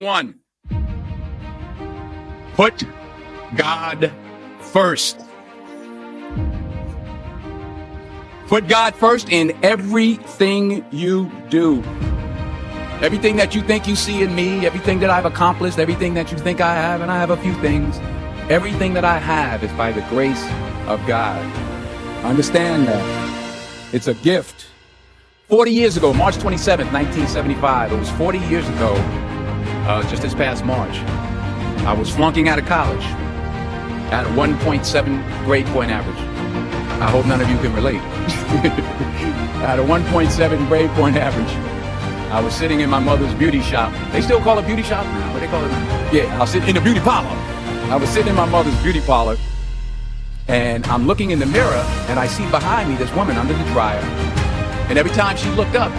One, put God first. Put God first in everything you do. Everything that you think you see in me, everything that I've accomplished, everything that you think I have, and I have a few things, everything that I have is by the grace of God. Understand that. It's a gift. 40 years ago, March 27th, 1975, it was 40 years ago, just this past March, I was flunking out of college at a 1.7 grade point average. I hope none of you can relate. At a 1.7 grade point average, I was sitting in my mother's beauty shop. They still call it beauty shop now? What they call it? Yeah, I was sitting in the beauty parlor. I was sitting in my mother's beauty parlor, and I'm looking in the mirror, and I see behind me this woman under the dryer. And every time she looked up,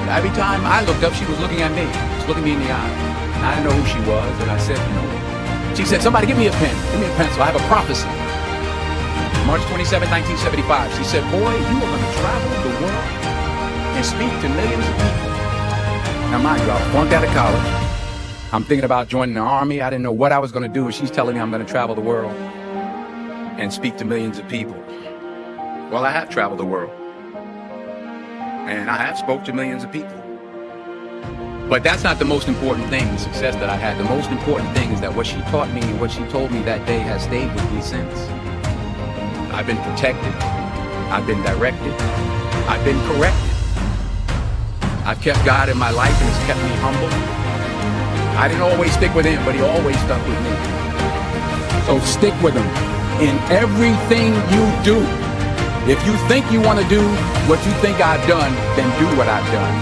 every time I looked up, she was looking at me. She was looking me in the eye. And I didn't know who she was, and I said, she said, somebody give me a pen. Give me a pencil. I have a prophecy. March 27, 1975. She said, boy, you are going to travel the world and speak to millions of people. Now, mind you, I was flunked out of college. I'm thinking about joining the army. I didn't know what I was going to do. And she's telling me I'm going to travel the world and speak to millions of people. Well, I have traveled the world. And I have spoke to millions of people. But that's not the most important thing, the success that I had. The most important thing is that what she taught me and what she told me that day has stayed with me since. I've been protected. I've been directed. I've been corrected. I've kept God in my life, and it's kept me humble. I didn't always stick with him, but he always stuck with me. So stick with him in everything you do. If you think you want to do what you think I've done, then do what I've done.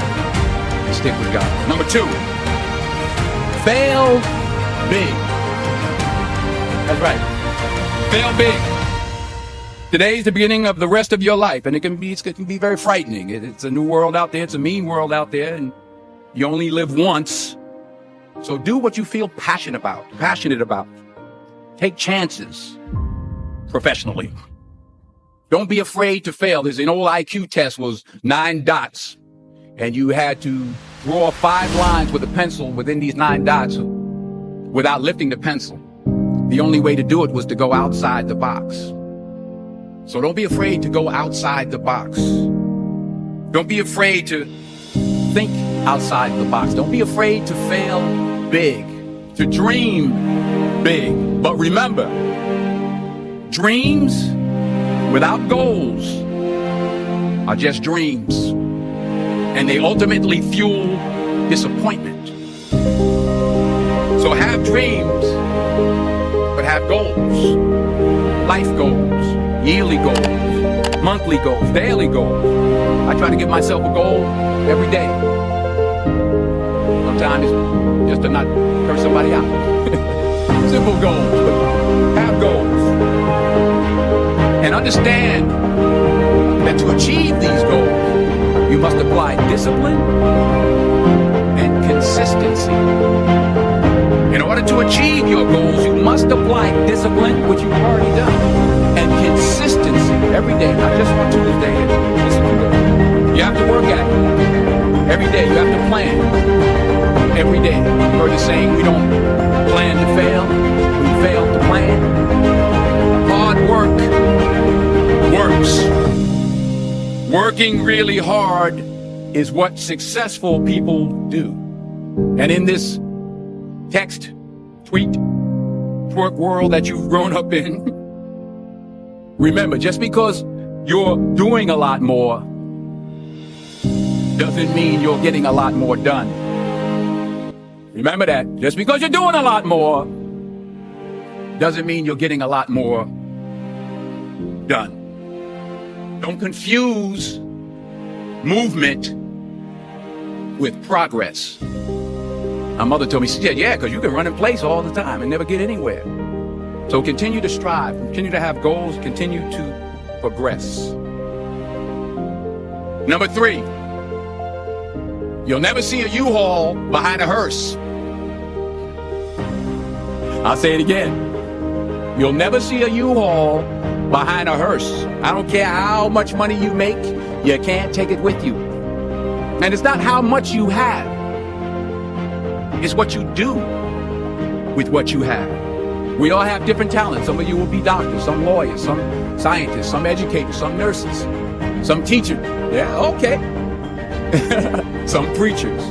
And stick with God. Number two, fail big. That's right. Fail big. Today's the beginning of the rest of your life, and it can be very frightening. It's a new world out there. It's a mean world out there, and you only live once. So do what you feel passionate about. Take chances professionally. Don't be afraid to fail. There's an old IQ test was 9 dots, and you had to draw 5 lines with a pencil within these 9 dots without lifting the pencil. The only way to do it was to go outside the box. So don't be afraid to go outside the box. Don't be afraid to think outside the box. Don't be afraid to fail big, to dream big. But remember, dreams without goals are just dreams, and they ultimately fuel disappointment. So have dreams, but have goals, life goals, yearly goals, monthly goals, daily goals. I try to give myself a goal every day. Sometimes it's just to not curse somebody out. Simple goals, but have goals. And understand that to achieve these goals, you must apply discipline and consistency. In order to achieve your goals, you must apply discipline, which you've already done, and consistency every day, not just on Tuesday and discipline. You have to work at it every day. You have to plan every day. You've heard the saying, we don't plan to fail, we fail to plan. Hard work works. Working really hard is what successful people do. And in this text, tweet, twerk world that you've grown up in, remember, just because you're doing a lot more doesn't mean you're getting a lot more done. Remember that. Just because you're doing a lot more doesn't mean you're getting a lot more done. Don't confuse movement with progress. My mother told me, she said, yeah, because you can run in place all the time and never get anywhere. So continue to strive, continue to have goals, continue to progress. Number 3, you'll never see a U-Haul behind a hearse. I'll say it again. You'll never see a U-Haul behind a hearse. I don't care how much money you make, you can't take it with you. And it's not how much you have. It's what you do with what you have. We all have different talents. Some of you will be doctors, some lawyers, some scientists, some educators, some nurses, some teachers. Yeah, okay. Some preachers.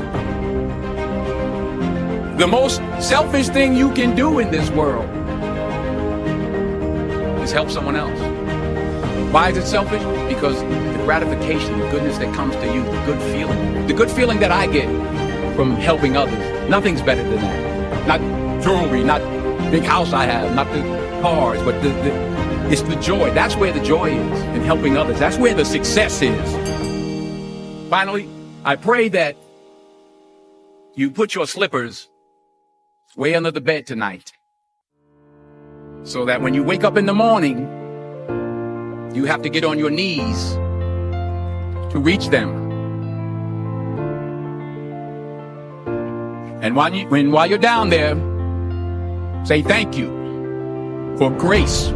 The most selfish thing you can do in this world is help someone else. Why is it selfish? Because the gratification, the goodness that comes to you, the good feeling that I get from helping others, nothing's better than that. Not jewelry, not big house I have, not the cars, but it's the joy. That's where the joy is, in helping others. That's where the success is. Finally, I pray that you put your slippers way under the bed tonight, so that when you wake up in the morning, you have to get on your knees to reach them. And while you're down there, say thank you for grace.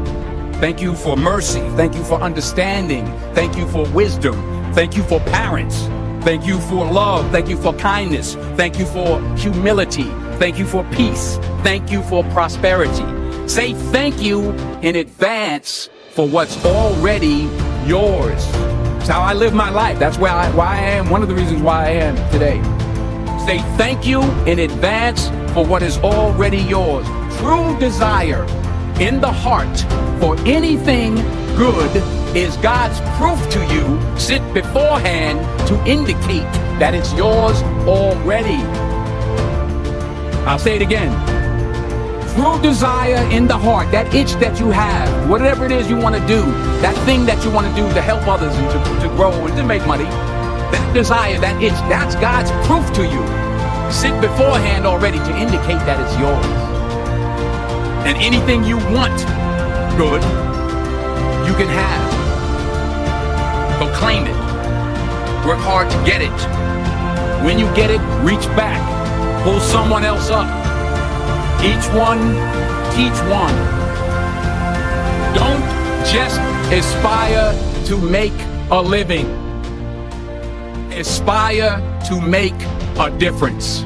Thank you for mercy. Thank you for understanding. Thank you for wisdom. Thank you for parents. Thank you for love. Thank you for kindness. Thank you for humility. Thank you for peace. Thank you for prosperity. Say thank you in advance for what's already yours. It's how I live my life. That's why I am. One of the reasons why I am today. Say thank you in advance for what is already yours. True desire in the heart for anything good is God's proof to you, sit beforehand to indicate that it's yours already. I'll say it again. True desire in the heart, that itch that you have, whatever it is you want to do, that thing that you want to do to help others and to grow and to make money, that desire, that itch, that's God's proof to you. Sit beforehand already to indicate that it's yours. And anything you want good, you can have. Proclaim it. Work hard to get it. When you get it, reach back. Pull someone else up. Each one, teach one. Don't just aspire to make a living. Aspire to make a difference.